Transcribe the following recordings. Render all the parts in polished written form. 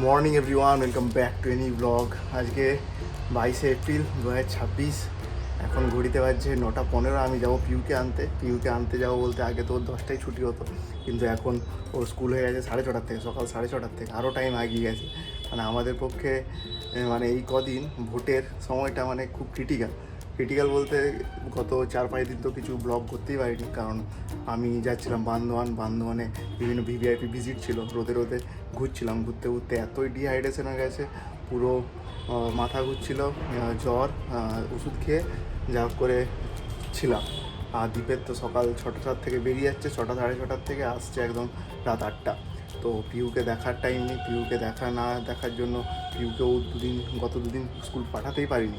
Morning everyone, welcome back to any blog. আজকে 22 April 2026। এখন ঘড়িতে বাজছে 9:15। আমি যাবো পিউকে আনতে যাবো বলতে আগে তো ওর 10টায় ছুটি হতো, কিন্তু এখন ওর স্কুল হয়ে গেছে 6:30 থেকে, সকাল 6:30 থেকে, আরও টাইম এগিয়ে গেছে। মানে আমাদের পক্ষে মানে এই কদিন ভোটের সময়টা মানে খুব ক্রিটিক্যাল বলতে গত 4-5 দিন তো কিছু ব্লগ করতেই পারিনি, কারণ আমি যাচ্ছিলাম বান্দোয়ানে বিভিন্ন ভিভিআইপি ভিজিট ছিল, রোদে ঘুরছিলাম, ঘুরতে এতই ডিহাইড্রেশন হয়ে গেছে, পুরো মাথা ঘুরছিল, জ্বর, ওষুধ খেয়ে যা করে ছিলাম। আর দ্বীপের তো সকাল 6টার থেকে বেরিয়ে যাচ্ছে, 6টা সাড়ে 6টার থেকে আসছে একদম রাত 8টা। তো পিউকে দেখার টাইম নেই, পিউকে দেখার জন্য পিউকেও গত দুদিন স্কুল পাঠাতেই পারিনি,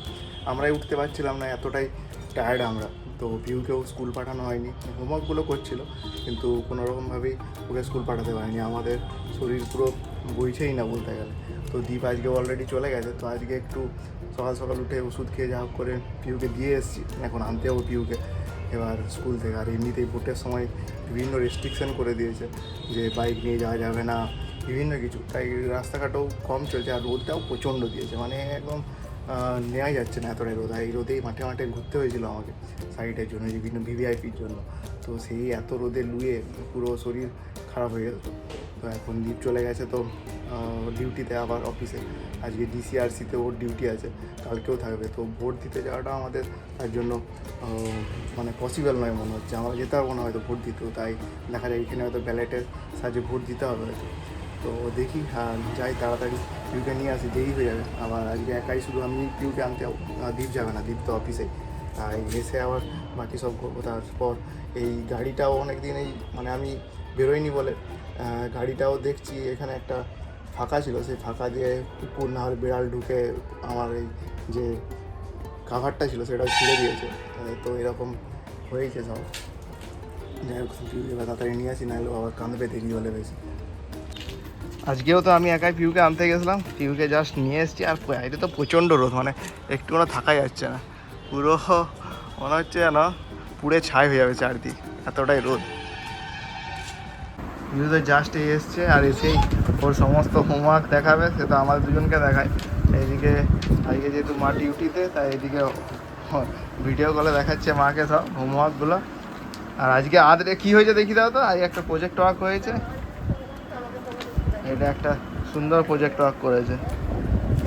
আমরাই উঠতে পারছিলাম না, এতটাই টায়ার্ড আমরা। তো পিউকেও স্কুল পাঠানো হয়নি, হোমওয়ার্কগুলো করছিল কিন্তু কোনোরকমভাবেই ওকে স্কুল পাঠাতে পারিনি, আমাদের শরীর পুরো বইছেই না বলতে গেলে। তো দ্বীপ আজকে অলরেডি চলে গেছে, তো আজকে একটু সকাল সকাল উঠে ওষুধ খেয়ে যা হোক করে পিউকে দিয়ে এসেছি, এখন আনতে যাবো পিউকে এবার স্কুল থেকে। আর এমনিতেই ভোটের সময় বিভিন্ন রেস্ট্রিকশান করে দিয়েছে যে বাইক নিয়ে যাওয়া যাবে না, বিভিন্ন কিছু, তাই রাস্তাঘাটও কম চলছে, আর রোদটাও প্রচণ্ড দিয়েছে, মানে একদম নেওয়াই যাচ্ছে না এতটাই রোদ। আর এই রোদেই মাঠে ঘুরতে হয়েছিল আমাকে সাইডের জন্য, বিভিন্ন ভিভিআইপির জন্য। তো সেই এত রোদে লুয়ে পুরো শরীর খারাপ হয়ে যেত। তো এখন দ্বীপ চলে গেছে তো ডিউটিতে, আবার অফিসে আজকে ডিসিআরসিতে ওর ডিউটি আছে, কালকেও থাকবে। তো ভোট দিতে যাওয়াটা আমাদের তার জন্য মানে পসিবল নয় মনে হচ্ছে, আমরা যেতে পারবো না হয়তো ভোট দিতেও, তাই দেখা যায় এখানে হয়তো ব্যালেটের সাহায্যে ভোট দিতে হবে হয়তো। তো দেখি, যাই তাড়াতাড়ি পিউকে নিয়ে আসি, দেরি হয়ে যাবে। আবার আজকে একাই শুধু আমি পিউকে আনতে যাবো, দ্বীপ যাবে না, দ্বীপ তো অফিসে, তাই এসে আবার বাকি সব করবো। তারপর এই গাড়িটাও অনেক দিন মানে আমি বেরোয়নি বলে গাড়িটাও দেখছি এখানে একটা ফাঁকা ছিল, সেই ফাঁকা দিয়ে কুকুর না হলে বিড়াল ঢুকে আমার এই যে কাভারটা ছিল সেটাও ছিঁড়ে দিয়েছে। তো এরকম হয়েছে সব, যাই হোক এবার তাড়াতাড়ি নিয়ে আসি, নাহলে আবার কাঁদবে দেরি হলে বেশি। আজকেও তো আমি একাই পিউকে আনতে গেছিলাম, পিউকে জাস্ট নিয়ে এসেছি। আর বাইরে তো প্রচণ্ড রোদ, মানে একটু কোনো থাকা যাচ্ছে না, পুরো মনে হচ্ছে যেন পুড়ে ছাই হয়ে যাবে চারদিক, এতটাই রোদ। পিউ তো জাস্ট এসছে, আর এসেই ওর সমস্ত হোমওয়ার্ক দেখাবে, সে তো আমাদের দুজনকে দেখায়। এইদিকে আজকে যেহেতু মা ডিউটিতে, তাই এদিকে ভিডিও কলে দেখাচ্ছে মাকে সব হোমওয়ার্কগুলো। আর আজকে আদরে কী হয়েছে দেখি দাও তো, আজকে একটা প্রজেক্ট ওয়ার্ক হয়েছে, এটা একটা সুন্দর প্রজেক্ট ওয়ার্ক করেছে।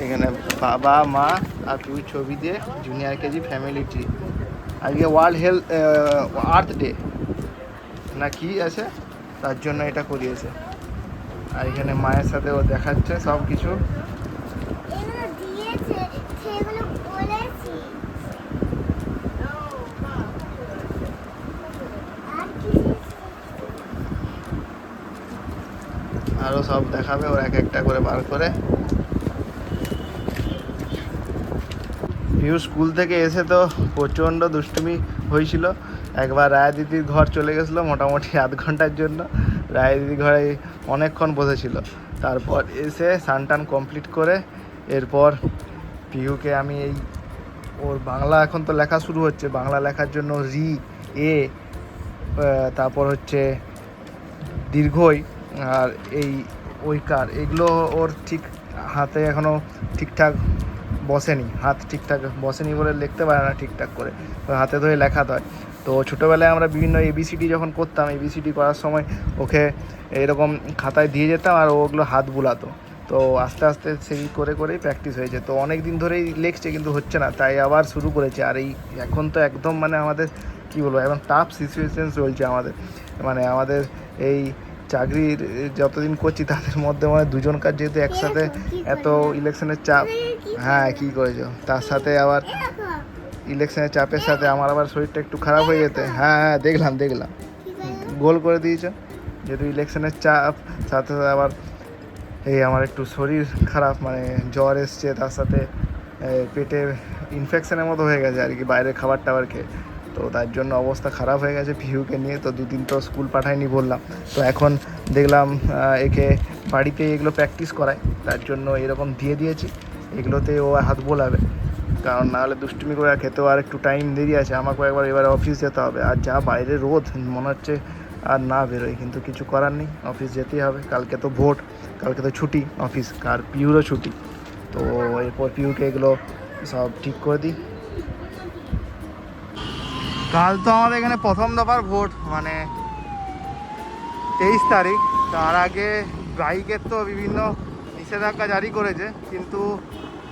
এখানে বাবা মা আর তুই ছবি দিয়ে জুনিয়র কেজি ফ্যামিলি ট্রি। আজকে ওয়ার্ল্ড আর্থ ডে না কি আছে, তার জন্য এটা করিয়েছে। আর এখানে মায়ের সাথে ও দেখাচ্ছে সব কিছু। আরও সব দেখাবে ওর এক একটা করে বার করে। পিউ স্কুল থেকে এসে তো প্রচণ্ড দুষ্টুমি হয়েছিল, একবার রায়া দিদির ঘর চলে গেছিলো মোটামুটি আধ ঘন্টার জন্য, রায়া দিদির ঘরে অনেকক্ষণ বসেছিল। তারপর এসে স্নান কমপ্লিট করে এরপর পিউকে আমি ওর বাংলা এখন তো লেখা শুরু হচ্ছে, বাংলা লেখার জন্য রি এ, তারপর হচ্ছে দীর্ঘই, আর ওইকার, এগুলো ওর ঠিক হাতে এখনও ঠিকঠাক বসেনি, হাত ঠিকঠাক বসেনি বলে লিখতে পারে না ঠিকঠাক করে, হাতে ধরে লেখাতে হয়। তো ছোটোবেলায় আমরা বিভিন্ন এবিসিডি যখন করতাম, এবিসিডি করার সময় ওকে এরকম খাতায় দিয়ে যেতাম আর ওগুলো হাত বুলাতো। তো আস্তে আস্তে সেই করেই প্র্যাকটিস হয়েছে। তো অনেক দিন ধরেই লিখছে কিন্তু হচ্ছে না, তাই আবার শুরু করেছে। আর এখন তো একদম মানে আমাদের কী বলবো, এখন টাফ সিচুয়েশান চলছে আমাদের এই চাকরির যতদিন করছি তাদের মধ্যে মানে দুজনকার যেহেতু একসাথে এত ইলেকশনের চাপ, হ্যাঁ কী করেছো, তার সাথে আবার ইলেকশনের চাপের সাথে আমার আবার শরীরটা একটু খারাপ হয়ে যেতে, হ্যাঁ দেখলাম গোল করে দিয়েছ, যেহেতু ইলেকশনের চাপ সাথে আবার আমার একটু শরীর খারাপ, মানে জ্বর এসছে, তার সাথে পেটে ইনফেকশনের মতো হয়ে গেছে আর কি, বাইরের খাবার টাবার খেয়ে। তো তার জন্য অবস্থা খারাপ হয়ে গেছে পিহুকে নিয়ে। তো দুদিন তো স্কুল পাঠায়নি বললাম, তো এখন দেখলাম একে বাড়িতে এগুলো প্র্যাকটিস করায়, তার জন্য এরকম দিয়ে দিয়েছি, এগুলোতে ও হাত বোলাবে, কারণ নাহলে দুষ্টুমি করে খেতেও আর একটু টাইম দেরি আছে, আমাকেও একবার এবারে অফিস যেতে হবে। আর যা বাইরে রোদ, মনে হচ্ছে আর না বেরোই, কিন্তু কিছু করার নেই, অফিস যেতেই হবে। কালকে তো ভোট, কালকে তো ছুটি অফিস, আর পিউরও ছুটি। তো এরপর পিউকে এগুলো সব ঠিক করে দিই। কাল তো আমাদের এখানে প্রথম দফার ভোট, মানে 23 তারিখ। তার আগে বাইকের তো বিভিন্ন নিষেধাজ্ঞা জারি করেছে, কিন্তু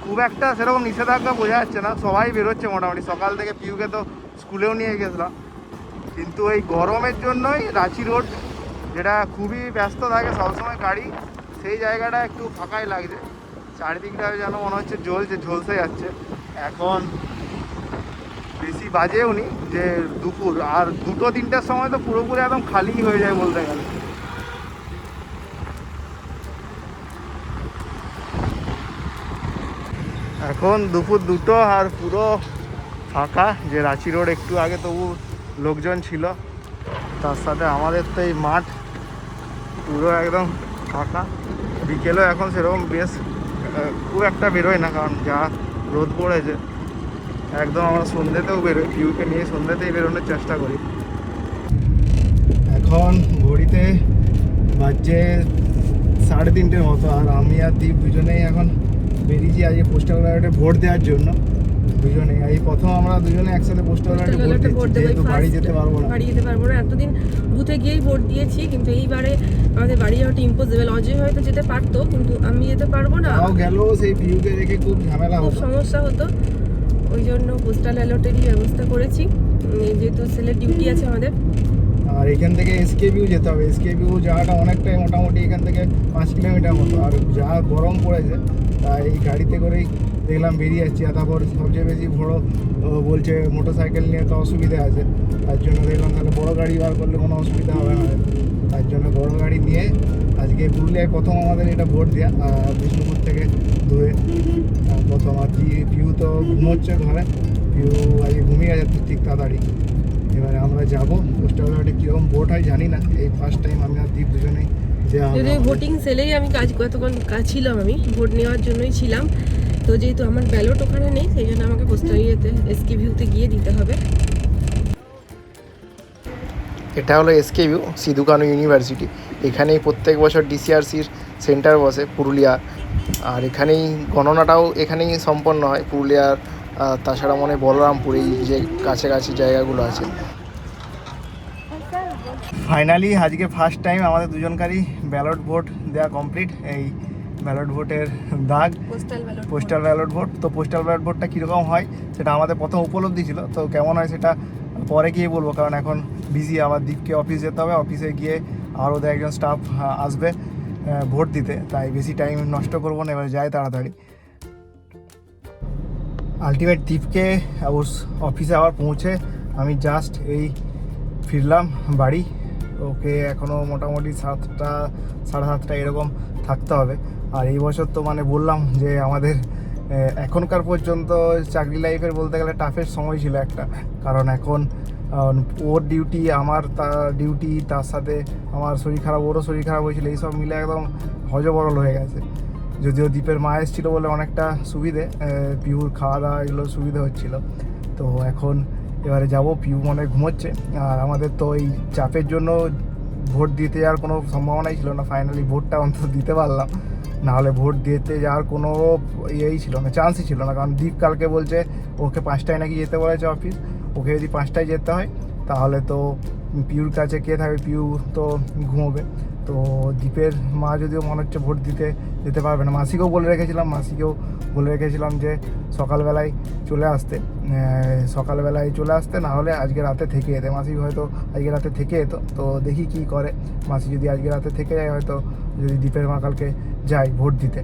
খুব একটা সেরকম নিষেধাজ্ঞা বোঝা যাচ্ছে না, সবাই বেরোচ্ছে মোটামুটি। সকাল থেকে পিউকে তো স্কুলেও নিয়ে গেছিলাম, কিন্তু এই গরমের জন্যই রাঁচি রোড, যেটা খুবই ব্যস্ত থাকে সবসময় গাড়ি, সেই জায়গাটা একটু ফাঁকাই লাগছে। চারিদিকটা যেন মনে হচ্ছে ঝলসে যাচ্ছে। এখন বেশি বাজেও নি যে দুপুর, আর 2-3টার সময় তো পুরোপুরি একদম খালি হয়ে যায় বলতে গেলে। এখন দুপুর 2টো আর পুরো ফাঁকা। যে রাঁচি রোড একটু আগে তবু লোকজন ছিল, তার সাথে আমাদের তো এই মাঠ পুরো একদম ফাঁকা। বিকেলেও এখন সেরকম বেশ খুব একটা বেরোয় না, কারণ যা রোদ পড়েছে। একদম আমরা সন্ধ্যেতেও বেরোই, পিউকে নিয়ে সন্ধ্যেতেই বেরোনোর চেষ্টা করি। এখন ঘড়িতে বাজছে 3:30 মতো, আর আমি আর দীপ দুজনেই এখন বেরিয়েছি আজকে পোস্টাল ব্যালটে ভোট দেওয়ার জন্য। দুজনে এই প্রথম আমরা দুজনে একসাথে পোস্টাল ব্যালটে ভোট দিচ্ছি, যেহেতু বাড়ি যেতে পারবো না। এতদিন বুথে গিয়েই ভোট দিয়েছি, কিন্তু এইবারে আমাদের বাড়ি যাওয়াটা ইম্পসিবল। অজয় হয়তো যেতে পারতো, কিন্তু আমি যেতে পারবো না। তাও গেল, সেই পিউকে রেখে খুব ঝামেলা হতো, খুব সমস্যা হতো। ওই জন্য পোস্টাল ব্যালটেরই ব্যবস্থা করেছি, যেহেতু সেলের ডিউটি আছে আমাদের। আর এখান থেকে এসকেবিউ যেতে হবে। এসকেবিউ যাওয়াটা অনেকটাই, মোটামুটি এখান থেকে 5 কিলোমিটার মতো। আর যা গরম পড়েছে, তাই এই গাড়িতে করেই দেখলাম বেরিয়ে যাচ্ছি। আর তারপর সবচেয়ে বেশি বড় বলছে মোটর সাইকেল নিয়ে তো অসুবিধা আছে, তার জন্য দেখলাম তাহলে বড় গাড়ি বার করলে কোনো অসুবিধা হবে না। তার জন্য বড় গাড়ি নিয়ে আজকে পুরুলিয়ায় প্রথম আমাদের এটা ভোট দেওয়া, বিষ্ণুপুর থেকে দূরে প্রথম। আর পিউ তো ঘুমোচ্ছে ঘরে, পিউ আজকে ঘুমিয়ে গেছে ঠিক তাড়াতাড়ি। এবারে আমরা যাবো পোস্টাল ব্যালটে, কীরকম ভোট হয় জানি না, এই ফার্স্ট টাইম আমি আর দীপ দুজনেই যদি ভোটিং সেলেই আমি এতক্ষণ ছিলাম, আমি ভোট নেওয়ার জন্যই ছিলাম। তো যেহেতু আমার ব্যালট ওখানে নেই, সেই জন্য আমাকে পোস্টাল এসকেভিউতে গিয়ে দিতে হবে। এটা হলো এসকেভিউ, সিধু কানু ইউনিভার্সিটি। এখানেই প্রত্যেক বছর ডিসিআরসির সেন্টার বসে পুরুলিয়া, আর এখানেই গণনাটাও এখানেই সম্পন্ন হয় পুরুলিয়ার। তাছাড়া মনে হয় বলরামপুর, এই যে কাছাকাছি জায়গাগুলো আছে। ফাইনালি আজকে ফার্স্ট টাইম আমাদের দুজনকারই ব্যালট ভোট দেওয়া কমপ্লিট। এই ব্যালট ভোটের দাগ, পোস্টাল ব্যালট ভোট। তো পোস্টাল ব্যালট ভোটটা কীরকম হয় সেটা আমাদের প্রথম উপলব্ধি ছিল, তো কেমন হয় সেটা পরে গিয়ে বলবো, কারণ এখন বিজি। আবার দীপকে অফিস যেতে হবে, অফিসে গিয়ে আর ওদের একজন স্টাফ আসবে ভোট দিতে, তাই বেশি টাইম নষ্ট করবো না, এবার যাই তাড়াতাড়ি। আলটিমেট দীপকে অফিসে আবার পৌঁছে আমি জাস্ট এই ফিরলাম বাড়ি। ওকে এখনও মোটামুটি 7টা 7:30 এরকম থাকতে হবে। আর এই বছর তো মানে বললাম যে আমাদের এখনকার পর্যন্ত চাকরি লাইফের বলতে গেলে টাফেস্ট সময় ছিল একটা, কারণ এখন ওর ডিউটি, আমার ডিউটি, তার সাথে আমার শরীর খারাপ, ওরও শরীর খারাপ হয়েছিল, এইসব মিলে একদম হজবরল হয়ে গেছে। যদিও দীপের মা এসেছিলো বলে অনেকটা সুবিধে, পিউর খাওয়া দাওয়া এগুলো সুবিধে হচ্ছিলো। তো এখন এবারে যাব, পিউ মনে ঘুমোচ্ছে। আর আমাদের তো এই চাপের জন্য ভোট দিতে যাওয়ার কোনো সম্ভাবনাই ছিল না। ফাইনালি ভোটটা অন্তত দিতে পারলাম, নাহলে ভোট দিতে যাওয়ার কোনো ইয়েই ছিল না, চান্সই ছিল না। কারণ দীপ কালকে বলছে ওকে 5টায় নাকি যেতে বলেছে অফিস। ওকে যদি 5টায় যেতে হয় তাহলে তো পিউর কাছে কে থাকবে, পিউ তো ঘুমোবে। তো দীপের মা যদিও মনে হচ্ছে ভোট দিতে যেতে পারবে না। মাসিকেও বলে রেখেছিলাম যে সকালবেলায় চলে আসতে, না হলে আজকে রাতে থেকে যেতে। মাসি হয়তো আজকে রাতে থেকে যেত, তো দেখি কি করে। মাসি যদি আজকে রাতে থেকে যায়, হয়তো যদি দীপের মা কালকে যায় ভোট দিতে।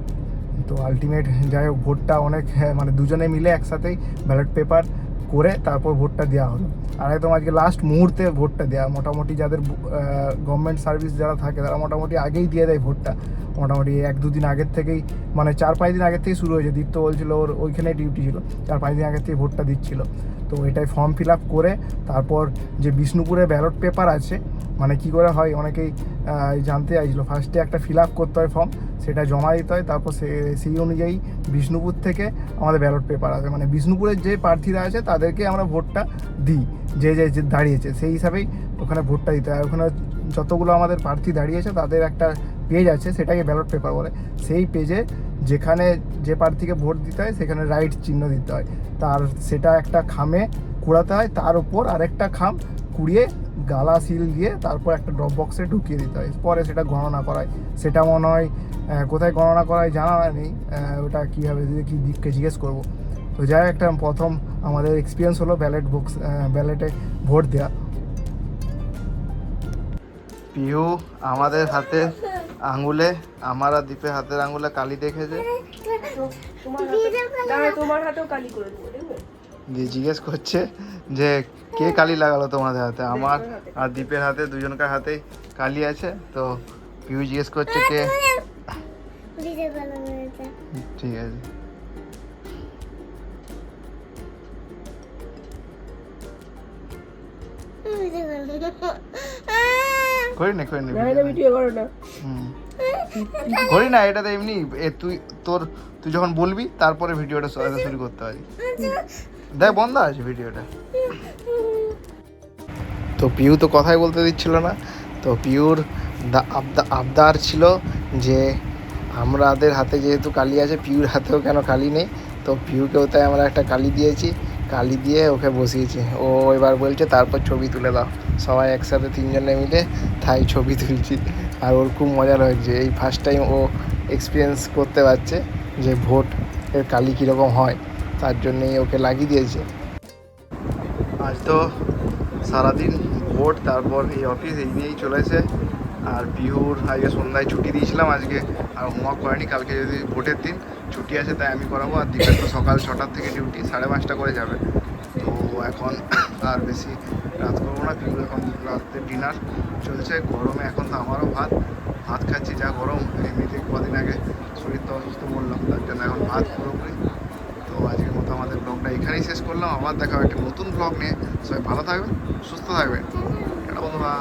তো আলটিমেট যাই হোক, ভোটটা অনেক মানে দুজনে মিলে একসাথেই ব্যালট পেপার করে তারপর ভোটটা দেওয়া হলো। আর একদম আজকে লাস্ট মুহূর্তে ভোটটা দেওয়া। মোটামুটি যাদের গভর্নমেন্ট সার্ভিস যারা থাকে তারা মোটামুটি আগেই দিয়ে দেয় ভোটটা, মোটামুটি 1-2 দিন আগের থেকেই, মানে 4-5 দিন আগের থেকেই শুরু হয়েছে। দীপ্ত বলছিল ওর ওইখানে ডিউটি ছিল, 4-5 দিন আগের থেকে ভোটটা দিচ্ছিল। তো এটাই ফর্ম ফিল আপ করে তারপর যে বিষ্ণুপুরে ব্যালট পেপার আছে, মানে কি করে হয় অনেকেই জানতে চাইছিল। ফার্স্টে একটা ফিল আপ করতে হয় ফর্ম, সেটা জমা দিতে হয়, তারপর সেই অনুযায়ী বিষ্ণুপুর থেকে আমাদের ব্যালট পেপার আছে, মানে বিষ্ণুপুরের যে প্রার্থীরা আছে তাদেরকে আমরা ভোটটা দিই, যে দাঁড়িয়েছে সেই হিসাবেই ওখানে ভোটটা দিতে হয়। ওখানে যতগুলো আমাদের প্রার্থী দাঁড়িয়েছে তাদের একটা পেজ আছে, সেটাকে ব্যালট পেপার বলে। সেই পেজে যেখানে যে প্রার্থীকে ভোট দিতে হয় সেখানে রাইট চিহ্ন দিতে হয়, তার সেটা একটা খামে কুড়াতে হয়, তার উপর আরেকটা খাম কুড়িয়ে গালা সিল দিয়ে তারপর একটা ড্রপ বক্সে ঢুকিয়ে দিতে হয়, পরে সেটা গণনা করায়। সেটা মনে হয় কোথায় গণনা করায় জানা নেই, ওটা কীভাবে কি দিককে জিজ্ঞেস করবো। তো যাই হোক, একটা প্রথম আমাদের এক্সপিরিয়েন্স হলো ব্যালেটে ভোট দেওয়া। পিহু আমাদের হাতে আঙুলে, আমার আর দীপের হাতের আঙুলে কালি দেখেছে, তোমার হাতেও কালি করে দেবো, দেখবে? দিয়ে জিজ্ঞেস করছে যে কে কালি লাগালো তোমাদের হাতে। আমার আর দীপের হাতে, দুজনকার হাতেই কালি আছে। তো পিহু জিজ্ঞেস করছে কে। ঠিক আছে, করি না ভিডিও করো না। করি না, এটা তো এমনি তুই যখন বলবি তারপরে ভিডিওটা শুরু করতে পারি। দেখ বন্ধ আছে ভিডিওটা। তো পিউ তো কথাই বলতে দিচ্ছিল না। তো পিউর আবদার ছিল যে আমাদের হাতে যেহেতু কালি আছে, পিউর হাতেও কেন কালি নেই। তো পিউকেও তাই আমরা একটা কালি দিয়েছি, কালি দিয়ে ওকে বসিয়েছি। ও এবার বলছে তারপর ছবি তুলে দাও। সবাই একসাথে তিনজনে মিলে তাই ছবি তুলছি। আর ওর খুব মজা লাগছে, এই ফার্স্ট টাইম ও এক্সপিরিয়েন্স করতে পারছে যে ভোট এর কালি কীরকম হয়, তার জন্যই ওকে লাগিয়ে দিয়েছে। আজ তো সারাদিন ভোট, তারপর এই অফিস, এই নিয়েই চলেছে। আর পিহুর আজকে সন্ধ্যায় ছুটি দিয়েছিলাম, আজকে আর হোমওয়ার্ক করেনি। কালকে যদি ভোটের দিন ছুটি আছে তাই আমি করাবো। আর দীপের তো সকাল 6টার থেকে ডিউটি, 5:30 করে যাবে। তো এখন আর বেশি রাত করবো না। পিহুর এখন রাতের ডিনার চলছে। গরমে এখন তো আমারও ভাত খাচ্ছি, যা গরম। এমনিতে কদিন আগে শরীর তো অসুস্থ বললাম, তার জন্য এখন ভাত পুরোপুরি। তো আজকের মতো আমাদের ব্লগটা এখানেই শেষ করলাম। আবার দেখা হবে একটা নতুন ব্লগ নিয়ে। সবাই ভালো থাকবেন, সুস্থ থাকবেন। এটা বন্ধুরা।